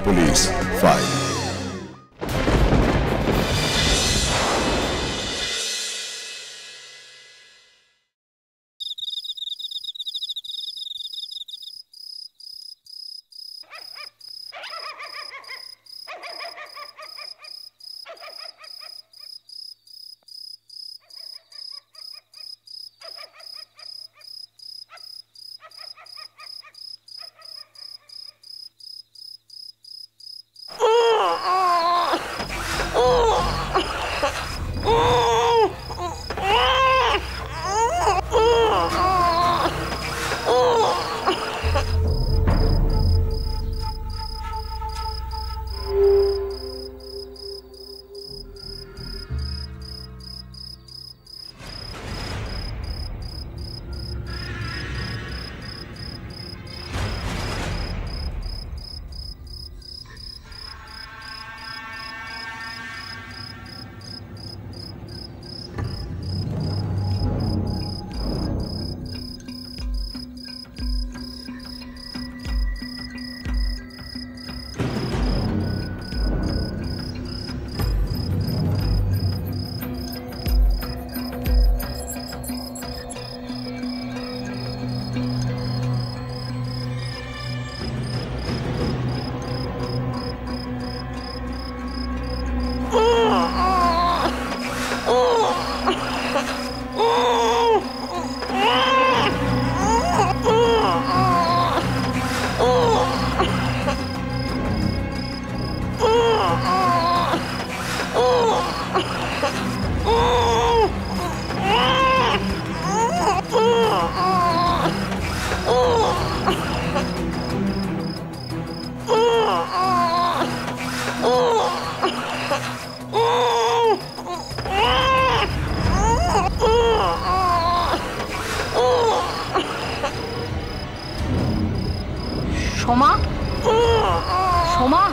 Police file. Soma, Soma,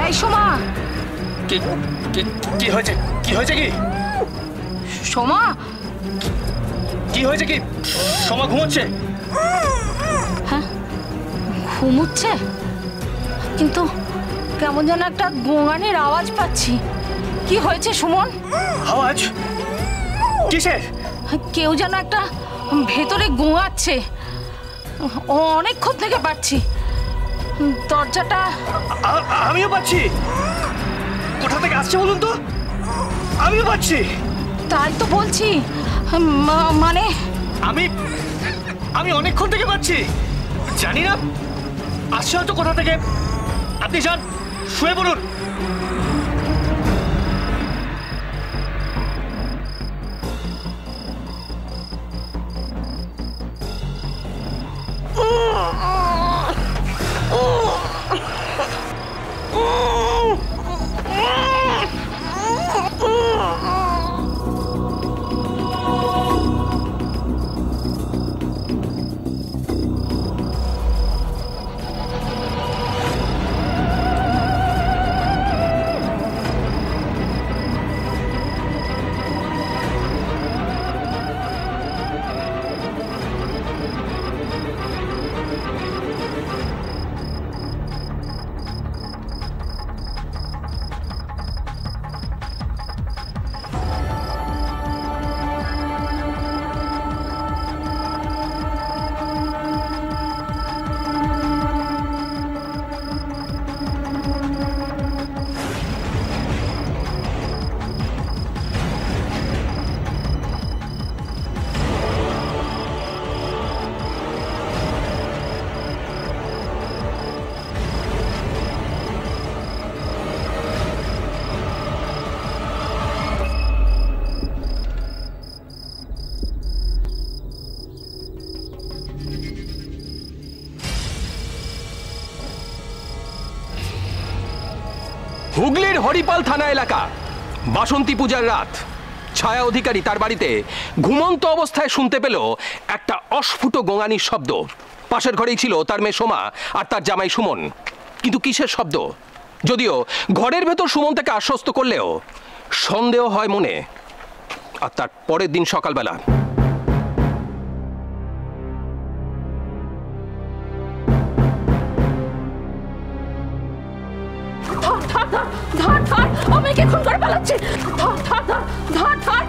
এই সোমা, কি হয়েছে? কি হয়েছে? কি সোমা, কি হয়েছে? কি সোমা ঘুমোচ্ছে? হ্যাঁ ঘুমোচ্ছে, কিন্তু কেমন যেন একটা গোঙানির আওয়াজ পাচ্ছি। কি হয়েছে সুমন? আওয়াজ কিসের? কেউ যেন একটা ভেতরে গোঙাচ্ছে, অনেকক্ষণ থেকে পাচ্ছি। দরজাটা আমিও পাচ্ছি। কোথা থেকে আসছে বলুন তো? আমিও পাচ্ছি। তাই তো বলছি, মানে আমি অনেকক্ষণ থেকে পাচ্ছি। জানি না আসছে হয়তো কোথা থেকে। আপনি যান, শুয়ে পড়ুন। হুগলির হরিপাল থানা এলাকা, বাসন্তী পূজার রাত। ছায়া অধিকারী তার বাড়িতে ঘুমন্ত অবস্থায় শুনতে পেল একটা অস্ফুট গোঙানির শব্দ। পাশের ঘরেই ছিল তার মেয়ে সোমা আর তার জামাই সুমন। কিন্তু কিসের শব্দ? যদিও ঘরের ভেতর সুমন তাকে আশ্বস্ত করলেও সন্দেহ হয় মনে। আর তার পরের দিন সকালবেলা ধর ধর, আমাকে খুন করে পালাচ্ছে। ধর ধর ধর ধর ধর।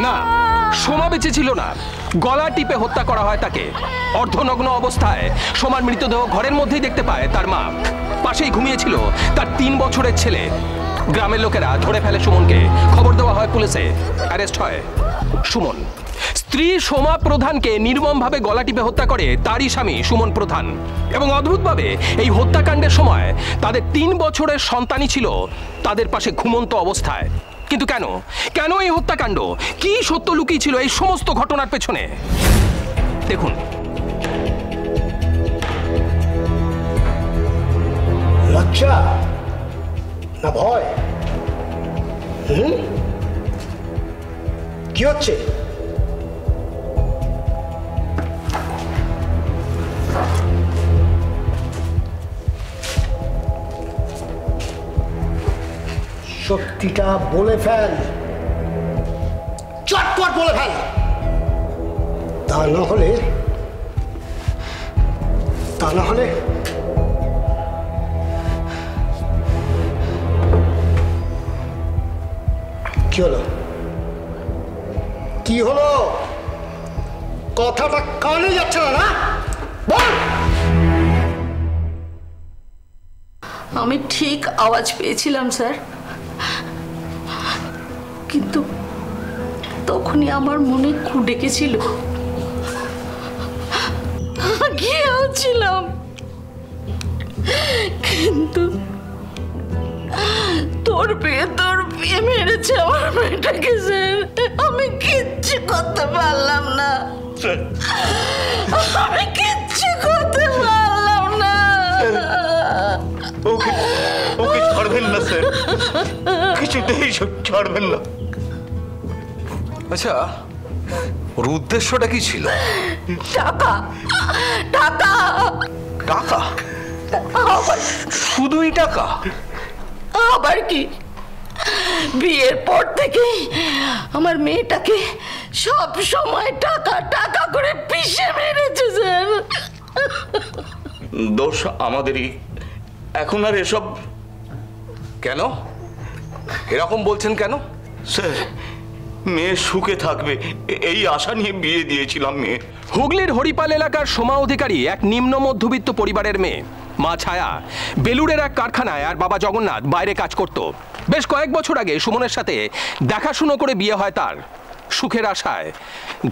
না, সোমা বেঁচে ছিল না, গলা টিপে হত্যা করা হয় তাকে। অর্ধনগ্ন অবস্থায় সোমার মৃতদেহ ঘরের মধ্যেই দেখতে পায় তার মা। পাশেই ঘুমিয়েছিল তার 3 বছরের ছেলে। গ্রামের লোকেরা ধরে ফেলে সুমনকে, খবর দেওয়া হয় পুলিশে, অ্যারেস্ট হয় সুমন। স্ত্রী সোমা প্রধানকে নির্মমভাবে গলা টিপে হত্যা করে তারই স্বামী সুমন প্রধান। এবং অদ্ভুতভাবে এই হত্যাকাণ্ডের সময় তাদের 3 বছরের সন্তানই ছিল তাদের পাশে ঘুমন্ত অবস্থায়। কিন্তু কেন কেন এই হত্যাকাণ্ড? কি সত্য লুকিয়ে ছিল এই সমস্ত ঘটনার পেছনে? দেখুন। লজ্জা না ভয়? কি হচ্ছে? সত্যিটা বলে ফেল, চটপট বলে ফেল। তা না হলে কি হলো? কি হলো? কথাটা কানে যাচ্ছে না, না? বল। আমি ঠিক আওয়াজ পেয়েছিলাম স্যার, কিন্তু তখনই আমার মনে খু ডেকেছিল। গিয়েছিলাম, কিন্তু তোর পেয়ে মেরেছে আমার মেয়েটাকে স্যার। আমি কিচ্ছু করতে পারলাম না, আমি কিচ্ছু করতে পারলাম না। ওকে ছাড়বেন না স্যার, কিছুতেই ছাড়বেন না। আচ্ছা, ওর উদ্দেশ্যটা কি ছিল? টাকা টাকা টাকা? শুধুই টাকা? আবার কি? বিয়ের পর থেকে আমার মেয়েটাকে সব সময় টাকা টাকা করে পিষে মেরেছে স্যার। দোষ আমাদেরই। এখন আর এসব কেন এরকম বলছেন কেন? স্যার, মেয়ে সুখে থাকবে এই আশা নিয়ে বিয়ে দিয়েছিলাম মেয়ে। হুগলির হরিপাল এলাকার সোমা অধিকারী এক নিম্ন মধ্যবিত্ত পরিবারের মেয়ে। মা ছায়া বেলুড়ের এক কারখানায় আর বাবা জগন্নাথ বাইরে কাজ করত। বেশ কয়েক বছর আগে সুমনের সাথে দেখাশুনো করে বিয়ে হয় তার। সুখের আশায়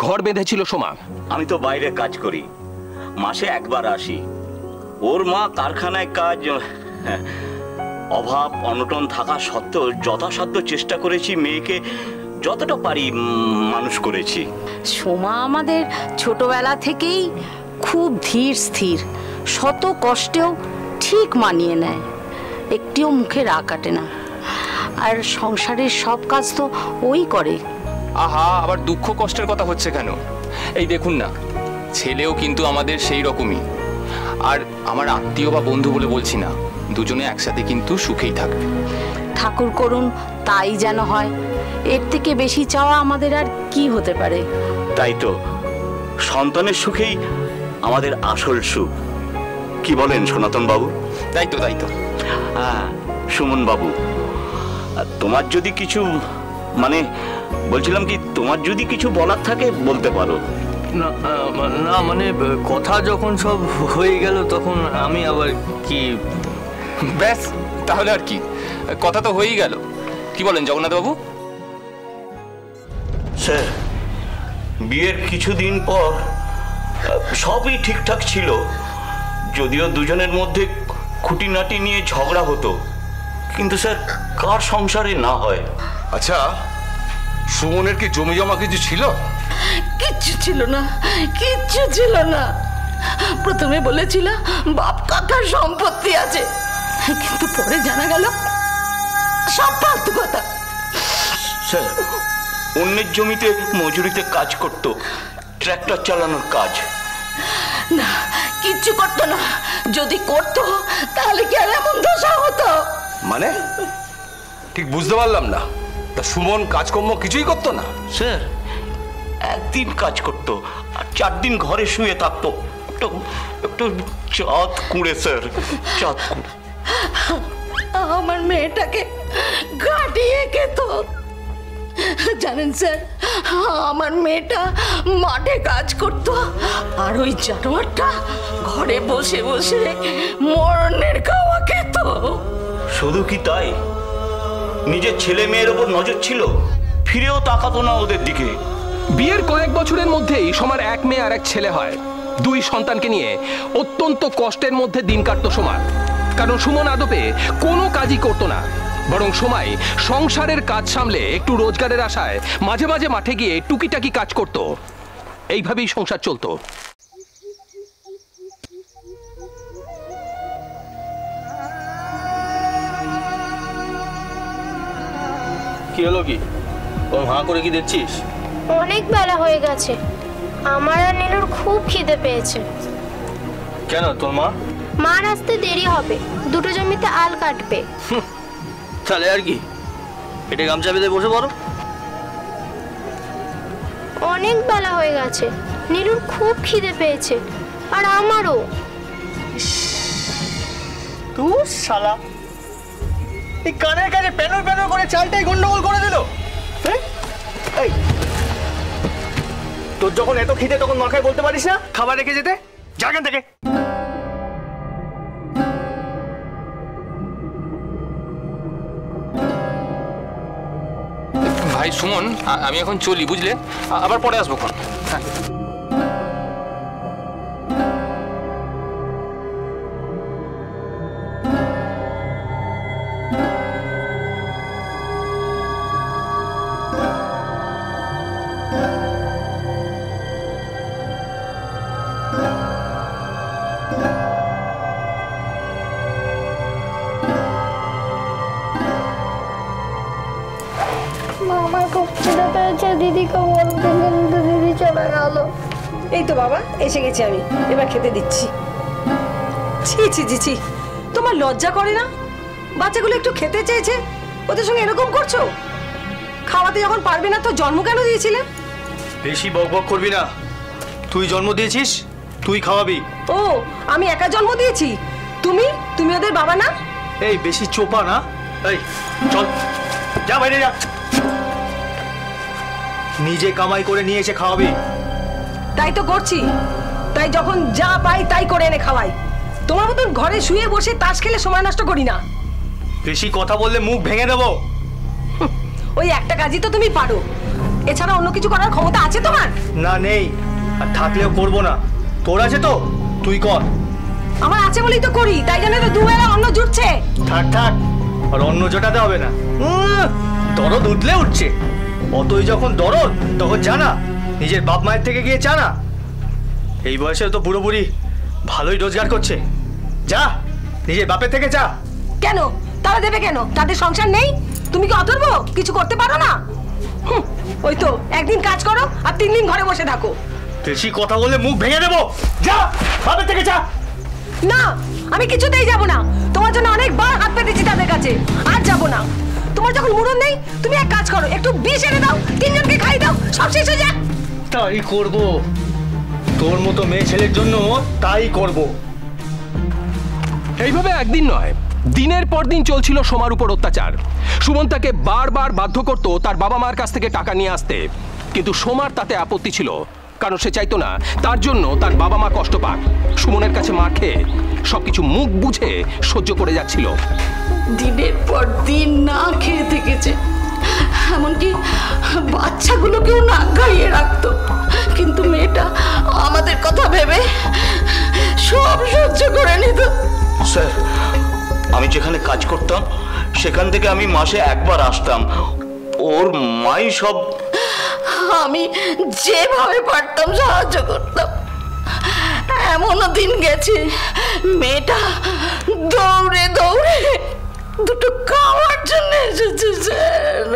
ঘর বেঁধেছিল সোমা। আমি তো বাইরে কাজ করি, মাসে একবার আসি। ওর মা কারখানায় কাজ, অভাব অনটন থাকা সত্ত্বেও যথাসাধ্য চেষ্টা করেছি, মেয়েকে যতটা পারি মানুষ করেছি। সোমা আমাদের ছোটবেলা থেকেই খুব ধীর স্থির, শত কষ্টেও ঠিক মানিয়ে নেয়, একটিও মুখে রাগ কাটে না। আর সংসারের সব কাজ তো ওই করে। আহা, আবার দুঃখ কষ্টের কথা হচ্ছে কেন? এই দেখুন না, ছেলেও কিন্তু আমাদের সেই রকমই। আর আমার আত্মীয় বা বন্ধু বলে বলছি না, দুজনে একসাথে কিন্তু সুখেই থাকবে। ঠাকুর করুন তাই যেন হয়, এর থেকে বেশি চাওয়া আমাদের আর কি হতে পারে? তাই তো, সন্তানের সুখেই আমাদের আসল সুখ। কি বলেন সনাতন বাবু? তাই তো। হ্যাঁ সুমন বাবু, তোমার যদি কিছু মানে বলছিলাম কি, তোমার যদি কিছু বলার থাকে বলতে পারো। না না, মানে কথা যখন সব হয়ে গেল তখন আমি আবার কি। ব্যাস, তাহলে আর কি, কথা তো হয়েই গেল। কি বলেন জগন্নাথ বাবু? স্যার, বিয়ের কিছুদিন পর সবই ঠিকঠাক ছিল, যদিও দুজনের মধ্যে খুঁটিনাটি নিয়ে ঝগড়া হতো, কিন্তু স্যার কার সংসারে না হয়। আচ্ছা, সুমনের কি জমি জমা কিছু ছিল? কিচ্ছু ছিল না, কিচ্ছু ছিল না। প্রথমে বলেছিল বাপ কাকার সম্পত্তি আছে, কিন্তু পরে জানা গেল সব ফালতু কথা। স্যার, অন্যের জমিতে মজুরিতে কাজ করত, ট্র্যাক্টর চালানোর কাজ। না, কিচ্ছু করতো না। যদি করতো তাহলে কি আর এমন দশা হতো? মানে ঠিক বুঝতে পারলাম না। তা সুমন কাজকর্ম কিছুই করতো না? স্যার, একদিন কাজ করতো আর 4 দিন ঘরে শুয়ে থাকতো, একটু একটু চাঁদ কুঁড়ে। স্যার, চাঁদ কুঁড়ে। আমার মেয়েটাকে গাড়িয়ে খেত। জানেন স্যার, আমার মেয়েটা মাঠে কাজ করত, আর ওই জানোয়ারটা ঘরে বসে বসে মরণের খাওয়া খেত। শুধু কি তাই, নিজের ছেলে মেয়ের ওপর নজর ছিল, ফিরেও তাকাতো না ওদের দিকে। বিয়ের কয়েক বছরের মধ্যেই সোমার 1 মেয়ে আর 1 ছেলে হয়। 2 সন্তানকে নিয়ে অত্যন্ত কষ্টের মধ্যে দিন কাটতো সোমার, কারণ সুমন আদপে কোনো কাজই করতো না, বরং সোমাই সংসারের কাজ সামলে একটু রোজগারের আশায় মাঝে মাঝে মাঠে গিয়ে টুকিটাকি কাজ করত। এইভাবেই সংসার চলতো। কি হলো কি? হাঁ করে কি দেখছিস? অনেক বেলা হয়ে গেছে, আমার আর নীলুর খুব খিদে পেয়েছে। কেন, তোর মা? মার আসতে দেরি হবে, 2টো জমিতে আল কাটবে। তাহলে আর কি, এটা গামছা বেঁধে বসে পড়ো। অনেক বেলা হয়ে গেছে, নীলুর খুব খিদে পেয়েছে, আর আমারও। তুই শালা, এই কানের কাছে প্যানর প্যানর করে চালটাই গন্ডগোল করে দিল। এই, তোর যখন এত খিদে তখন মাখায় বলতে পারিস না খাবার রেখে যেতে? যা এখান থেকে। ভাই সুমন, আমি এখন চলি, বুঝলে? আবার পরে আসবো। হ্যাঁ। আমার খুব খিদে পেয়েছে, দিদিকে বলতে কিন্তু দিদি চলে গেল। এই তো বাবা, এসে গেছি আমি, এবার খেতে দিচ্ছি। ছি ছি ছি ছি, তোমার লজ্জা করে না? বাচ্চাগুলো একটু খেতে চেয়েছে, ওদের সঙ্গে এরকম করছো? খাওয়াতে যখন পারবে না তো জন্ম কেন দিয়েছিলে? বেশি বকবক করবি না। তুই জন্ম দিয়েছিস, তুই খাওয়াবি। ও, আমি একা জন্ম দিয়েছি? তুমি তুমি ওদের বাবা না? এই বেশি চোপা না। এই চল, যা বাইরে যা। নিজে কামাই করে নিয়ে এসে খাওয়াবি। তাই তো করছি, তাই যখন যা পাই তাই করে এনে খাওয়াই। তোমার মতন ঘরে শুয়ে বসে তাস খেলে সময় নষ্ট করি না। বেশি কথা বললে মুখ ভেঙে দেবো। ওই একটা কাজই তো তুমি পারো, এছাড়া অন্য কিছু করার ক্ষমতা আছে তোমার? না, নেই, আর থাকলেও করবো না। তোর আছে তো, তুই কর। আমার আছে বলেই তো করি, তাই জন্য তো দুবেলা অন্ন জুটছে। থাক থাক, আর অন্য জোটাতে হবে না। দরদ উঠলে উঠছে, অতই যখন দরদ তখন জানা নিজের বাপ মায়ের থেকে গিয়ে জানা। এই বয়সে তো পুরোপুরি ভালোই রোজগার করছে। যা, নিজের বাপের থেকে যা। কেন, তারা দেবে কেন? তাদের সংসার নেই? তুমি কি অথর্ব, কিছু করতে পারো না? ওই তো একদিন কাজ করো আর 3 দিন ঘরে বসে থাকো। বেশি কথা বললে মুখ ভেঙে দেবো। যা, বাপের থেকে যা। না, আমি কিছুতেই যাব না। তোমার জন্য অনেকবার হাত পেতেছি তাদের কাছে, আর যাব না। তোমার যখন মুরন নেই, তুমি এক কাজ করো, একটু বিষ এনে দাও, 3 জনকে খাই দাও, সব শেষ হয়ে যাক। তাই করব, তোর মতো মেয়ে ছেলের জন্য তাই করব। এইভাবে একদিন নয়, দিনের পর দিন চলছিল সোমার উপর অত্যাচার। সুমন তাকে বারবার বাধ্য করত তার বাবা মার কাছ থেকে টাকা নিয়ে আসতে, কিন্তু সোমার তাতে আপত্তি ছিল, কারণ সে চাইতো না তার জন্য তার বাবা মা কষ্ট পাক। সুমনের কাছে মার খেয়ে সবকিছু মুখ বুঝে সহ্য করে যাচ্ছিল। দিনের পর দিন না খেয়ে থেকেছে, এমনকি বাচ্চাগুলোকেও না খাইয়ে রাখতো, কিন্তু মেয়েটা আমাদের কথা ভেবে সব সহ্য করে নিত। স্যার, আমি যেখানে কাজ করতাম সেখান থেকে আমি মাসে একবার আসতাম, ওর মাই সব। আমি যেভাবে পারতাম সাহায্য করতাম। এমনও দিন গেছে মেয়েটা দৌড়ে দৌড়ে দুটো খাওয়ার জন্য এসেছে স্যার।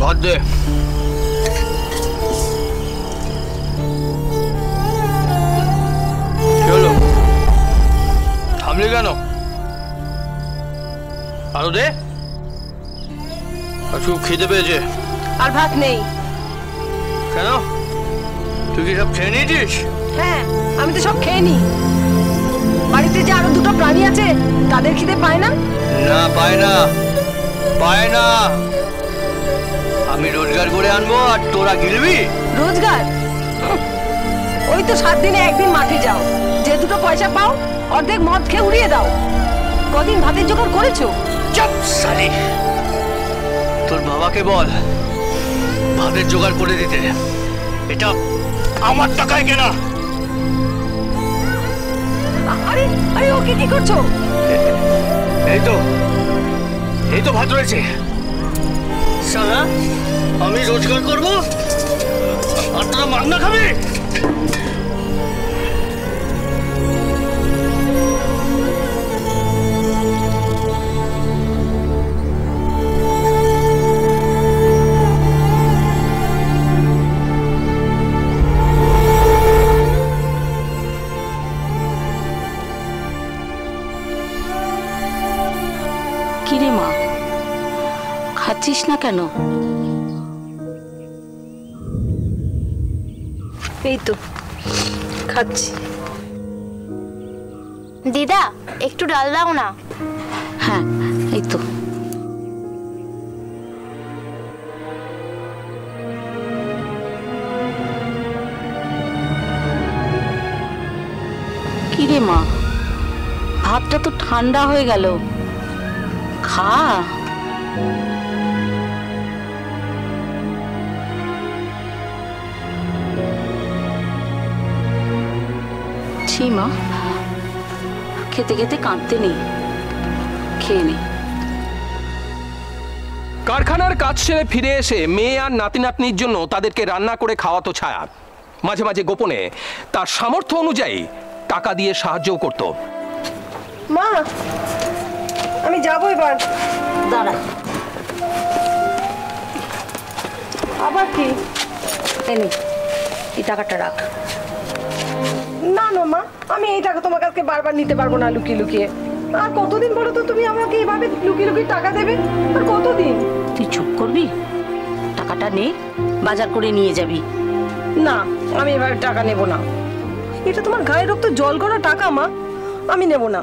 ভাত দে। চলো, থামলি কেন? আরো দে, আর খুব খিদে পেয়েছে। আর ভাত নেই। কেন, তুই কি সব খেয়ে নিয়েছিস? হ্যাঁ, আমি তো সব খেয়ে নি। বাড়িতে যে আরো দুটো প্রাণী আছে তাদের খিদে পায় না? না, পায় না, পায় না। আমি রোজগার করে আনবো আর তোরা গিলবি। রোজগার? ওই তো 7 দিনে একদিন মাঠে যাও, যে দুটো পয়সা পাও অর্ধেক মদ খেয়ে উড়িয়ে দাও। কদিন ভাতের জোগাড় করেছো? চুপ শালি, তোর বাবাকে বল ভাতের জোগাড় করে দিতে। এটা আমার টাকায় কেনা। আরে আরে, ওকে কি করছো? এই তো ভাত রয়েছে। শালা, আমি রোজগার করবো আর তোরা মাগনা খাবি। কিরে মা, খাচ্ছিস না কেন? এই তো খাচ্ছি। দিদা, একটু ডাল দাও না। হ্যাঁ, এই তো। কিরে মা, ভাতটা তো ঠান্ডা হয়ে গেল, খা। মা, খেতে খেতে কাঁদতে নেই, খেয়ে নে। কারখানার কাজ সেরে ফিরে এসে মেয়ে আর নাতি নাতনির জন্য তাদেরকে রান্না করে খাওয়াতো ছায়া। মাঝে মাঝে গোপনে তার সামর্থ্য অনুযায়ী টাকা দিয়ে সাহায্যও করত। মা, আমি যাবো এবার। দাঁড়া, আবার কি? এনে এই টাকাটা রাখ। না না মা, আমি এই টাকা তোমার কাছে বারবার নিতে পারবো না লুকিয়ে লুকিয়ে। আর কতদিন বলো তো তুমি আমাকে এইভাবে লুকিয়ে লুকিয়ে টাকা দেবে? আর কতদিন? তুই চুপ করবি? টাকাটা নে, বাজার করে নিয়ে যাবি। না, আমি এবার টাকা নেব না। এটা তোমার গায়ের রক্ত জল করা টাকা মা, আমি নেব না।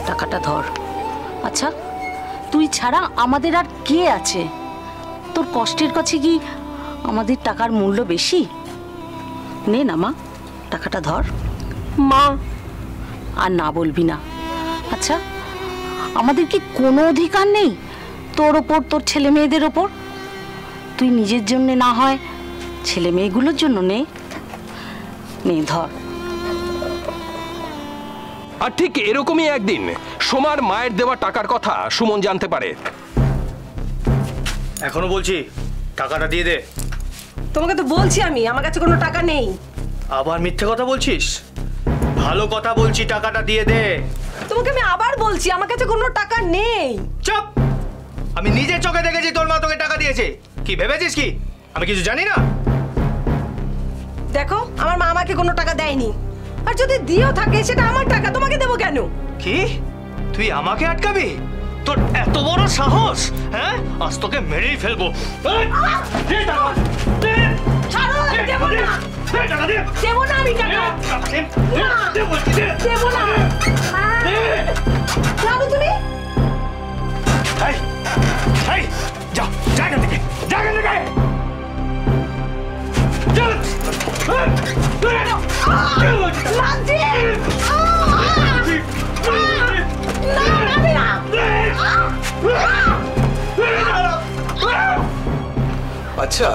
টাকাটা ধর। আচ্ছা, তুই ছাড়া আমাদের আর কে আছে? তোর কষ্টের কাছে কি আমাদের টাকার মূল্য বেশি? নে না মা, টাকাটা ধর। মা, আর না বলবি না। আচ্ছা, আমাদের কি কোনো অধিকার নেই তোর ওপর, তোর ছেলে মেয়েদের ওপর? তুই নিজের জন্য না হয় ছেলে মেয়েগুলোর জন্য নে, নে ধর। আর ঠিক এরকমই একদিন সোমার মায়ের দেওয়া টাকার কথা সুমন জানতে পারে। এখনো বলছি টাকাটা দিয়ে দে। তোমাকে তো বলছি আমি, আমার কাছে কোনো টাকা নেই। আবার মিথ্যে কথা বলছিস? ভালো কথা বলছি, টাকাটা দিয়ে দে। তোমাকে আমি আবার বলছি আমার কাছে কোনো টাকা নেই। চুপ! আমি নিজের চোখে দেখেছি তোর মা তোকে টাকা দিয়েছে। কি ভেবেছিস কি আমি কিছু জানি না? দেখো আমার মা আমাকে কোনো টাকা দেয়নি, আর যদি দিয়েও থাকে সেটা আমার টাকা, তোমাকে দেবো কেন? কি তুই আমাকে আটকাবি? তোর এত বড় সাহস? হ্যাঁ, আজ তোকে মেরেই ফেলবো। ছাড়ো, দেবো না। দেবো না আমি টাকা। দেবো না। ছাড়ো তুমি। যা যা এখান থেকে, যা এখান থেকে। আচ্ছা,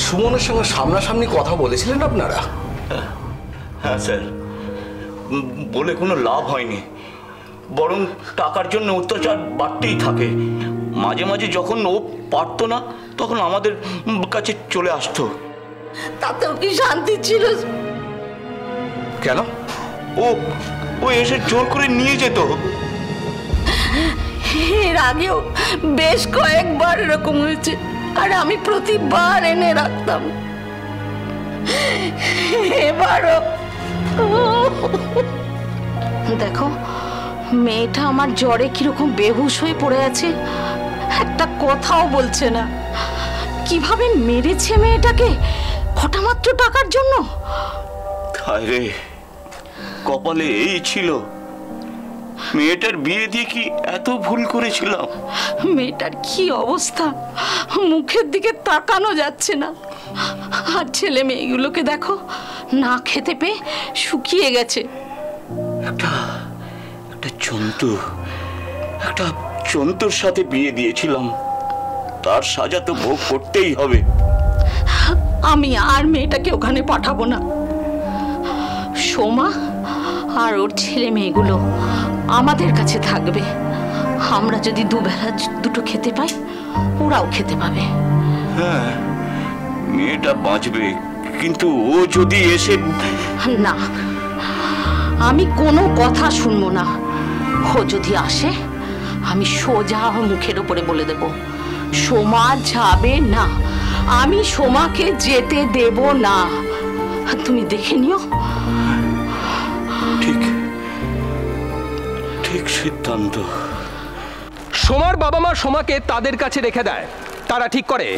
সুমনের সঙ্গে সামনাসামনি কথা বলেছিলেন আপনারা? হ্যাঁ স্যার, বলে কোনো লাভ হয়নি, বরং টাকার জন্য অত্যাচার বাড়তেই থাকে। মাঝে মাঝে যখন ও পারতো না তখন আমাদের কাছে চলে আসতো। তাতেও কি শান্তি ছিল? কেন? ও এসে জোর করে নিয়ে যেত। এর আগেও বেশ কয়েকবার এরকম হয়েছে, আর আমি প্রতিবার এনে রাখতাম। এবারও দেখো মেয়েটা আমার জ্বরে কিরকম বেহুশ হয়ে পড়ে আছে, একটা কথাও বলছে না। কিভাবে মেরেছে মেয়েটাকে কটা মাত্র টাকার জন্য? হায় রে, কপালে এই ছিল। মেয়েটার বিয়ে দিয়ে কি এত ভুল করেছিলাম? মেয়েটার কি অবস্থা, মুখের দিকে তাকানো যাচ্ছে না। আর ছেলে মেয়েগুলোকে দেখো না খেতে পেয়ে শুকিয়ে গেছে। একটা জন্তুর সাথে বিয়ে দিয়েছিলাম, তার সাজা তো ভোগ করতেই হবে। আমি আর মেয়েটাকে ওখানে পাঠাবো না। সোমা আর ওর ছেলে মেয়েগুলো আমাদের কাছে থাকবে। আমরা যদি দুবেলা দুটো খেতে পাই, ওরাও খেতে পাবে। হ্যাঁ, মেয়েটা বাঁচবে, কিন্তু ও যদি এসে... না, আমি কোনো কথা শুনবো না। ও যদি আসে আমি সোজা মুখের উপরে বলে দেব, সোমা যাবে না। আমি সোমাকে যেতে দেব না। তুমি দেখে নিও। ঠিক সিদ্ধান্ত। সোমার বাবা মা সোমাকে তাদের কাছে রেখে দেয়। তারা ঠিক করে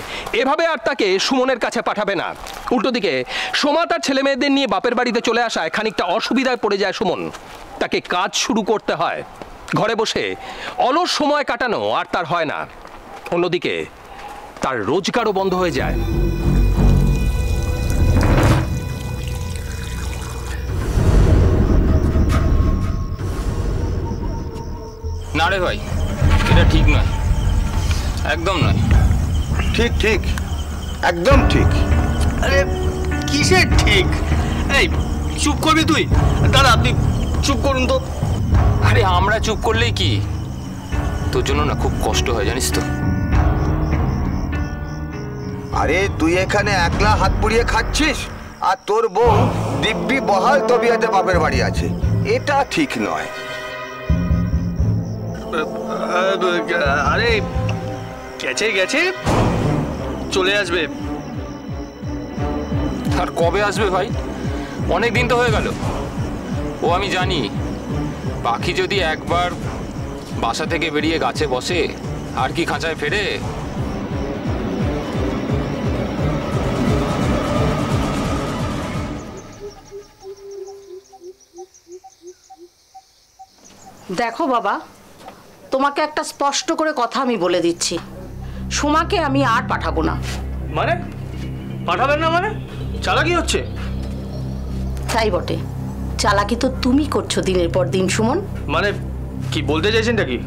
এভাবে আর তাকে সুমনের কাছে পাঠাবে না। উল্টো দিকে সোমা তার ছেলে মেয়েদের নিয়ে বাপের বাড়িতে চলে আসায় খানিকটা অসুবিধায় পড়ে যায় সুমন। তাকে কাজ শুরু করতে হয়। ঘরে বসে অলস সময় কাটানো আর তার হয় না। অন্যদিকে তার রোজগারও বন্ধ হয়ে যায়। না রে ভাই, এটা ঠিক নয়, একদম নয়। ঠিক ঠিক, একদম ঠিক। আরে কিসের ঠিক? এই চুপ করবি তুই? দাঁড়া, আপনি চুপ করুন তো। আরে আমরা চুপ করলেই কি, তোর জন্য না খুব কষ্ট হয় জানিস তো। আরে তুই এখানে একলা হাত পুড়িয়ে খাচ্ছিস, আর তোর বউ দিব্যি বহাল তবিয়াতে বাপের বাড়ি আছে। এটা ঠিক নয়। আরে গেছে গেছে, চলে আসবে। আর কবে আসবে ভাই? অনেক দিন তো হয়ে গেল। ও আমি জানি, পাখি যদি একবার বাসা থেকে বেরিয়ে গাছে বসে আর কি খাঁচায় ফেরে? দেখো বাবা, তোমাকে একটা স্পষ্ট করে কথা আমি বলে দিচ্ছি, সোমাকে আমি আর পাঠাবো না। মানে পাঠাবেন না মানে? চালাকি হচ্ছে? তাই বটে, চালাকি তো তুমি করছো দিনের পর দিন সুমন। মানে কি বলতে চাইছেনটা কি?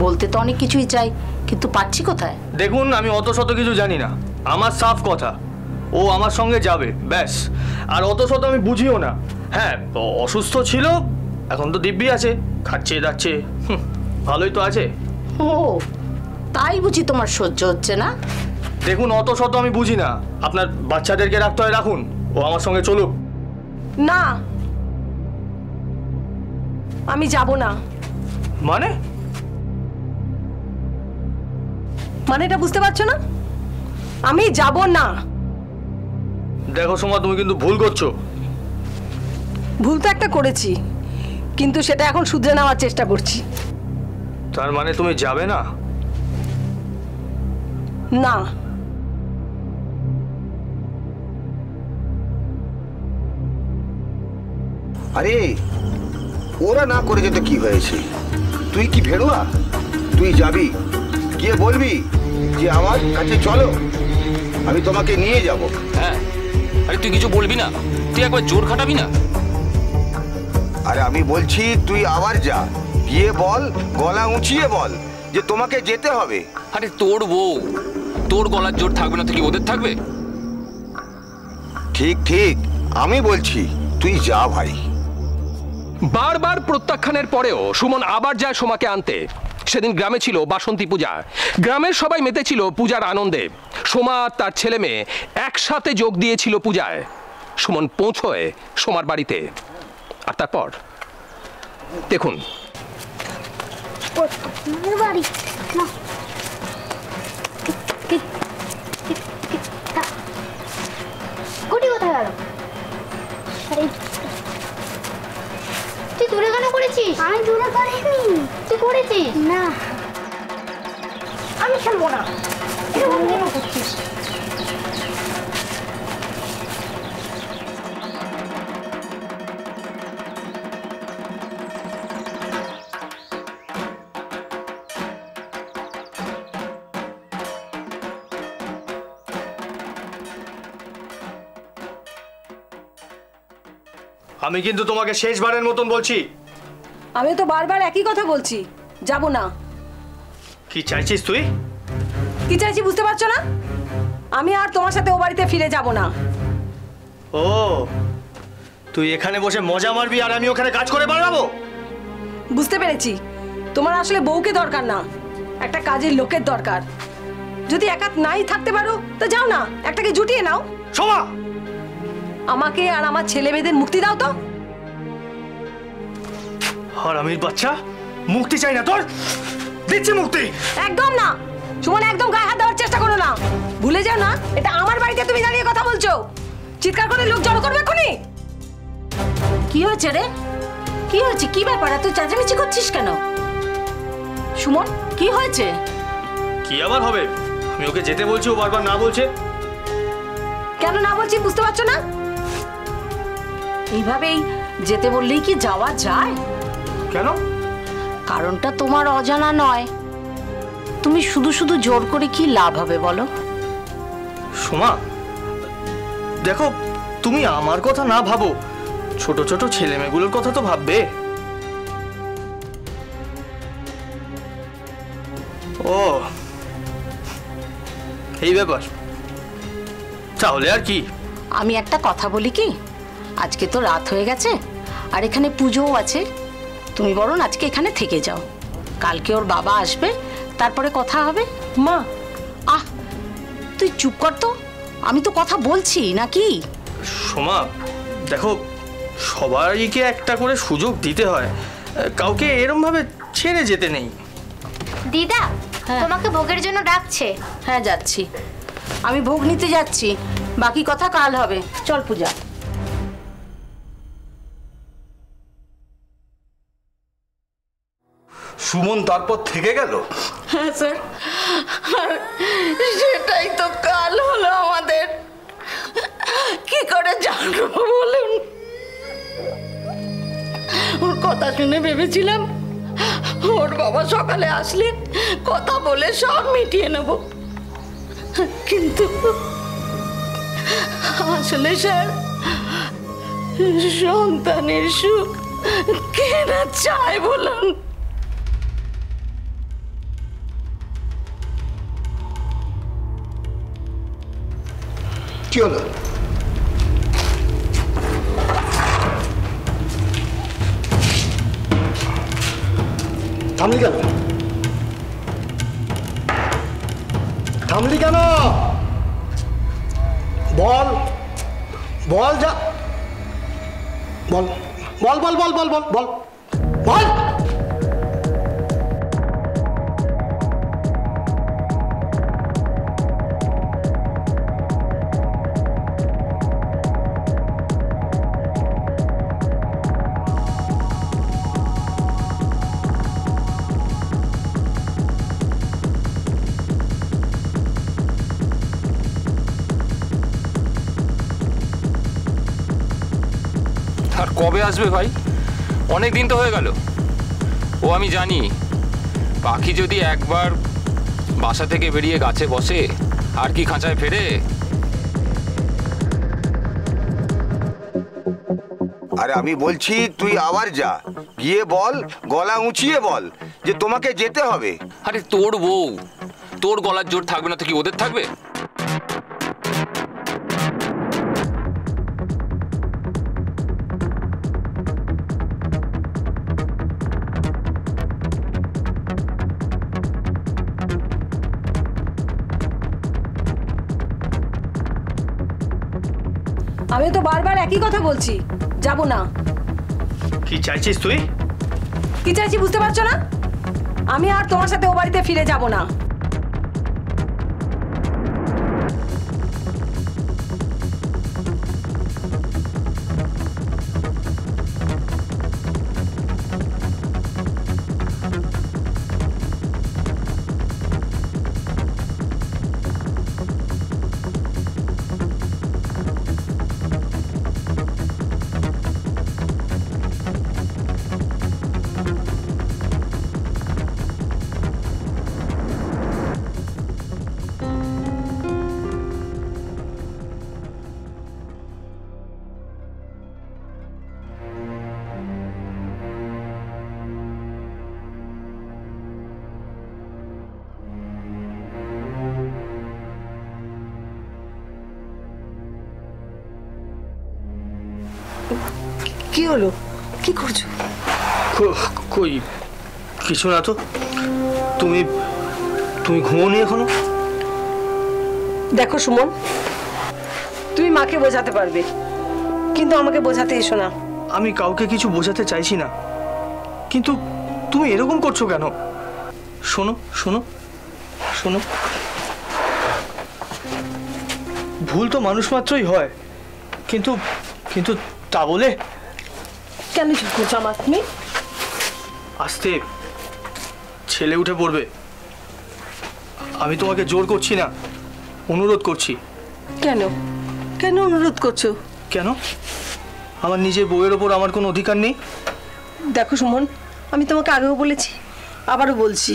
বলতে তো অনেক কিছুই চাই, কিন্তু পাচ্ছি কোথায়? দেখুন, আমি অত শত কিছু জানি না। আমার সাফ কথা, ও আমার সঙ্গে যাবে ব্যাস। আর অত শত আমি বুঝিও না। হ্যাঁ, অসুস্থ ছিল, এখন তো দিব্যি আছে, খাচ্ছে যাচ্ছে, ভালোই তো আছে। ও তাই বুঝি তোমার সহ্য হচ্ছে না? দেখুন, অত শত আমি বুঝি না। আপনার বাচ্চাদেরকে রাখতে হয় রাখুন, ও আমার সঙ্গে চলুক। না, আমি যাব না। মানেটা বুঝতে পারছো না? আমি যাব না। দেখো সোমা, তুমি কিন্তু ভুল করছো। ভুল তো একটা করেছি, কিন্তু সেটা এখন শুধরে নেওয়ার চেষ্টা করছি। তার মানে তুমি যাবে না? না। আরে ওরা না করে যেতে কি হয়েছে? তুই কি ভেড়ুয়া? তুই যাবি, গিয়ে বলবি যে আমার কাছে চলো, আমি তোমাকে নিয়ে যাব। হ্যাঁ, আরে তুই কিছু বলবি না? তুই একবার জোর খাটাবি না? আরে আমি বলছি তুই আবার যা, গিয়ে বল, গলা উঁচিয়ে বল যে তোমাকে যেতে হবে। আরে তোর বউ, তোর গলার জোর থাকবে না তো কি ওদের থাকবে? ঠিক ঠিক, আমি বলছি তুই যা ভাই। বারবার প্রত্যাখ্যানের পরেও সুমন আবার যায় সোমাকে আনতে। সেদিন গ্রামে ছিল বাসন্তী পূজা। গ্রামের সবাই মেতেছিল পূজার আনন্দে। সোমা আর তার ছেলে মেয়ে একসাথে যোগ দিয়েছিল পূজায়। সুমন পৌঁছয় সোমার বাড়িতে। আর তারপর দেখুন, তুই দূরে কেন করেছিস? আমি দূরে করিনি। তুই করেছিস? না, আমি খেলবো না। এরকম কেন করছিস? আমি কিন্তু তোমাকে শেষবারের মতন বলছি। আমি তো বারবার একই কথা বলছি, যাব না। কি চাইছিস তুই? কি চাইছি বুঝতে পারছো না? আমি আর তোমার সাথে ও বাড়িতে ফিরে যাব না। ও, তুই এখানে বসে মজা মারবি আর আমি ওখানে কাজ করে বাড়াবো? বুঝতে পেরেছি, তোমার আসলে বউকে দরকার না, একটা কাজের লোকের দরকার। যদি একা নাই থাকতে পারো তো যাও না, একটাকে জুটিয়ে নাও। সোমা, আমাকে আর আমার ছেলে মেয়েদের মুক্তি দাও তো। হারামির বাচ্চা, মুক্তি চাই না তোর? দিচ্ছি মুক্তি। একদম না সুমন, একদম গায়ে হাত দেওয়ার চেষ্টা করো না। ভুলে যাও না এটা আমার বাড়িতে তুমি দাঁড়িয়ে কথা বলছো। চিৎকার করে লোক জড়ো করবে এক্ষুনি। কি হয়েছে রে? কি হয়েছে? কি ব্যাপার? তুই চেঁচামেচি করছিস কেন? সুমন, কি হয়েছে? কি আবার হবে? আমি ওকে যেতে বলছি, ও বারবার না বলছে। কেন না বলছি বুঝতে পারছো না? এইভাবেই যেতে বললেই কি যাওয়া যায়? কেন? কারণটা তোমার অজানা নয়। তুমি শুধু শুধু জোর করে কি লাভ হবে বলো? সোমা, দেখো, তুমি আমার কথা না ভাবো, ছোট ছোট ছেলেমেয়েগুলোর কথা তো ভাববে। ও, এই ব্যাপার। তাহলে আর কি? আমি একটা কথা বলি কি, আজকে তো রাত হয়ে গেছে আর এখানে পুজোও আছে। তুমি বরং আজকে এখানে থেকে যাও, কালকে ওর বাবা আসবে, তারপরে কথা হবে। মা, আহ, তুই চুপ কর তো, আমি তো কথা বলছি নাকি। সোমা, দেখো, সবাইকে একটা করে সুযোগ দিতে হয়, কাউকে এরম ভাবে ছেড়ে যেতে নেই। দিদা, তোমাকে ভোগের জন্য ডাকছে। হ্যাঁ, যাচ্ছি, আমি ভোগ নিতে যাচ্ছি, বাকি কথা কাল হবে। চল পূজা। সুমন তারপর থেকে গেল? হ্যাঁ স্যার, আর সেটাই তো কাল হলো আমাদের। কি করে জানবো বলুন? ওর কথা শুনে ভেবেছিলাম ওর বাবা সকালে আসলে কথা বলে সব মিটিয়ে নেব, কিন্তু আসলে স্যার, সন্তানের সুখ কে না চায় বলুন? কি হলো? থামলি কেন? থামলি কেন? বল বল, যা বল বল বল বল বল বল বল বল। আর কবে আসবে ভাই? অনেক দিন তো হয়ে গেল। ও আমি জানি, পাখি যদি একবার বাসা থেকে বেরিয়ে গাছে বসে আর কি খাঁচায় ফেরে? আরে আমি বলছি তুই আবার যা, গিয়ে বল, গলা উঁচিয়ে বল যে তোমাকে যেতে হবে। আরে তোর বউ, তোর গলার জোর থাকবে না তো কি ওদের থাকবে? আমি তো বারবার একই কথা বলছি, যাব না। কি চাইছিস তুই? কি চাইছি বুঝতে পারছো না? আমি আর তোমার সাথে ও বাড়িতে ফিরে যাব না। কি হলো? কি করছো? কই কিছু না তো। তুমি তুমি ঘুমোনি এখনো? দেখো সুমন, তুমি মাকে বোঝাতে পারবে, কিন্তু আমাকে বোঝাতে এসো না। আমি কাউকে কিছু বোঝাতে চাইছি না, কিন্তু তুমি এরকম করছো কেন? শোনো শোনো শোনো, ভুল তো মানুষ মাত্রই হয়, কিন্তু কিন্তু তা বলে কেন চুপ করছো আমার তুমি? আস্তে, ছেলে উঠে পড়বে। আমি তোমাকে জোর করছি না, অনুরোধ করছি। কেন কেন অনুরোধ করছো? কেন? আমার নিজের বউয়ের ওপর আমার কোনো অধিকার নেই? দেখো সুমন, আমি তোমাকে আগেও বলেছি, আবারও বলছি।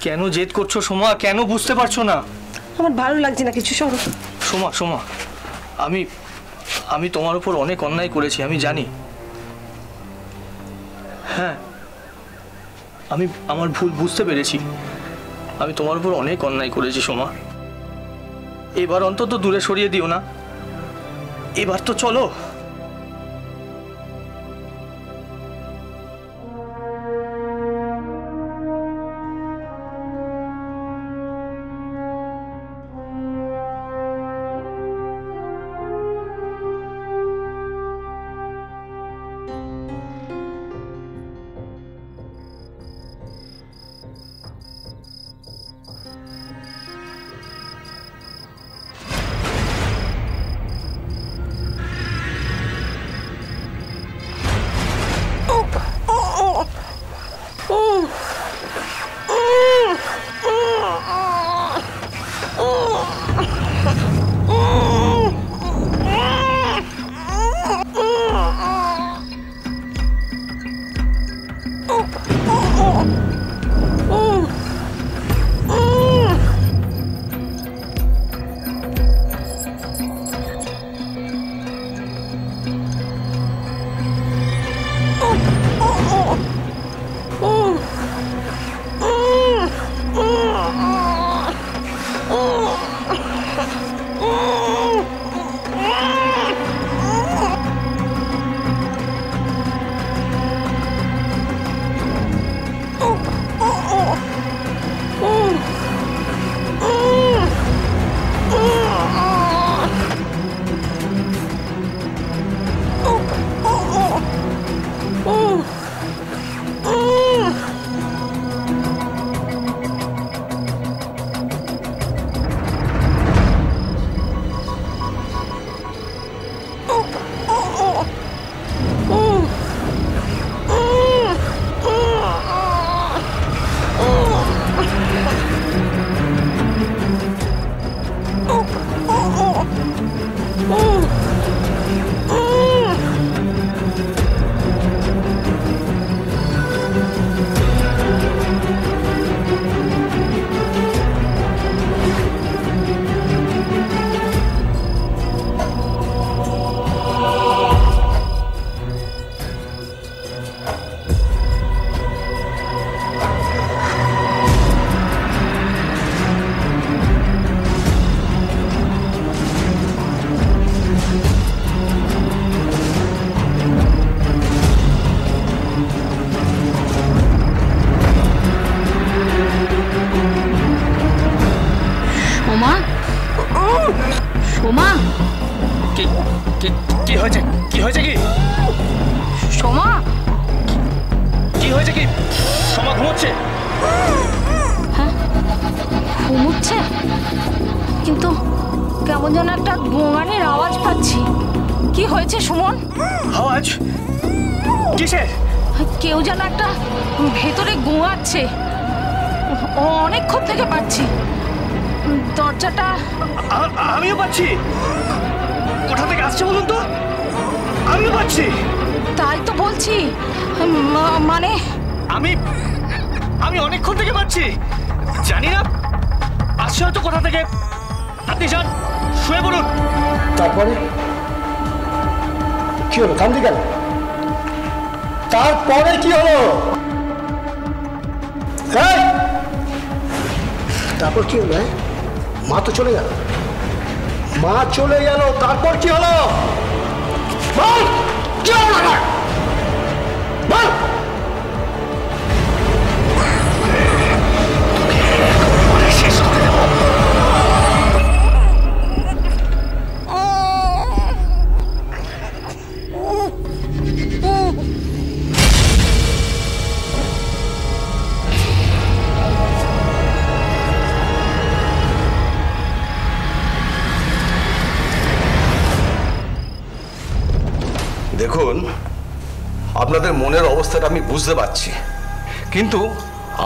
কেন জেদ করছো সোমা? কেন বুঝতে পারছো না? আমার ভালো লাগছে না কিছু। সরো সোমা, সোমা, আমি তোমার উপর অনেক অন্যায় করেছি, আমি জানি। হ্যাঁ, আমি আমার ভুল বুঝতে পেরেছি। আমি তোমার উপর অনেক অন্যায় করেছি সোমা। এবার অন্তত দূরে সরিয়ে দিও না। এবার তো চলো। কি হয়েছে? কি হয়েছে? কি সোমা, কি হয়েছে? কি সোমা ঘুমোচ্ছে? ঘুমুচ্ছে, কিন্তু কেমন যেন একটা গোঙানির আওয়াজ পাচ্ছি। কি হয়েছে সুমন? আওয়াজ কিসের? কেউ যেন একটা ভেতরে গোঙাচ্ছে, অনেকক্ষণ থেকে পাচ্ছি। দরজাটা আমিও পাচ্ছি। কোথা থেকে আসছে বলুন তো? আমিও পাচ্ছি। তাই তো বলছি, মানে আমি অনেকক্ষণ থেকে পাচ্ছি। জানি না আসছে হয়তো কোথা থেকে। আপনি যান, শুয়ে পড়ুন। তারপরে কি হলো? কান্দি গেল? তারপরে কি হলো? তারপর কি হলো? মা তো চলে গেল, মা চলে গেল, তারপর কি হলো? বল, কি হলো না? বল। দেখুন, আপনাদের মনের অবস্থাটা আমি বুঝতে পারছি, কিন্তু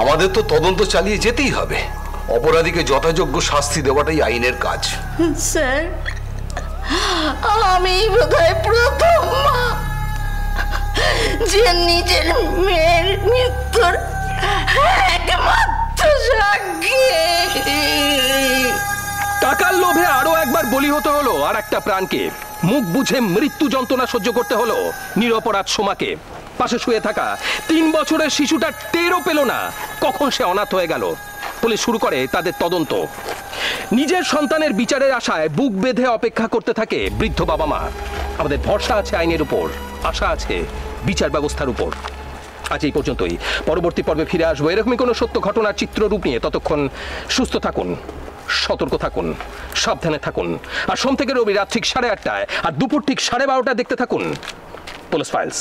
আমাদের তো তদন্ত চালিয়ে যেতেই হবে। অপরাধীকে যথাযোগ্য শাস্তি দেওয়াটাই আইনের কাজ। স্যার, আমি বোধহয় প্রথম মা যে নিজের মেয়ের মৃত্যুর একমাত্র সাক্ষী। টাকার লোভে আরো একবার বলি হতে হলো আর একটা প্রাণকে। মুখ বুঝে মৃত্যু যন্ত্রণা সহ্য করতে হলো নিরপরাধ সোমাকে। পাশে শুয়ে থাকা 3 বছরের শিশুটা টেরও পেল না কখন সে অনাথ হয়ে গেল। পুলিশ শুরু করে তাদের তদন্ত। নিজের সন্তানের বিচারের আশায় বুক বেঁধে অপেক্ষা করতে থাকে বৃদ্ধ বাবা মা। আমাদের ভরসা আছে আইনের উপর, আশা আছে বিচার ব্যবস্থার উপর। আজ এই পর্যন্তই। পরবর্তী পর্বে ফিরে আসবো এরকমই কোনো সত্য ঘটনার চিত্ররূপ নিয়ে। ততক্ষণ সুস্থ থাকুন, সতর্ক থাকুন, সাবধানে থাকুন। আর সোম থেকে রবি রাত ঠিক 8:30 আর দুপুর ঠিক 12:30 দেখতে থাকুন পুলিশ ফাইলস।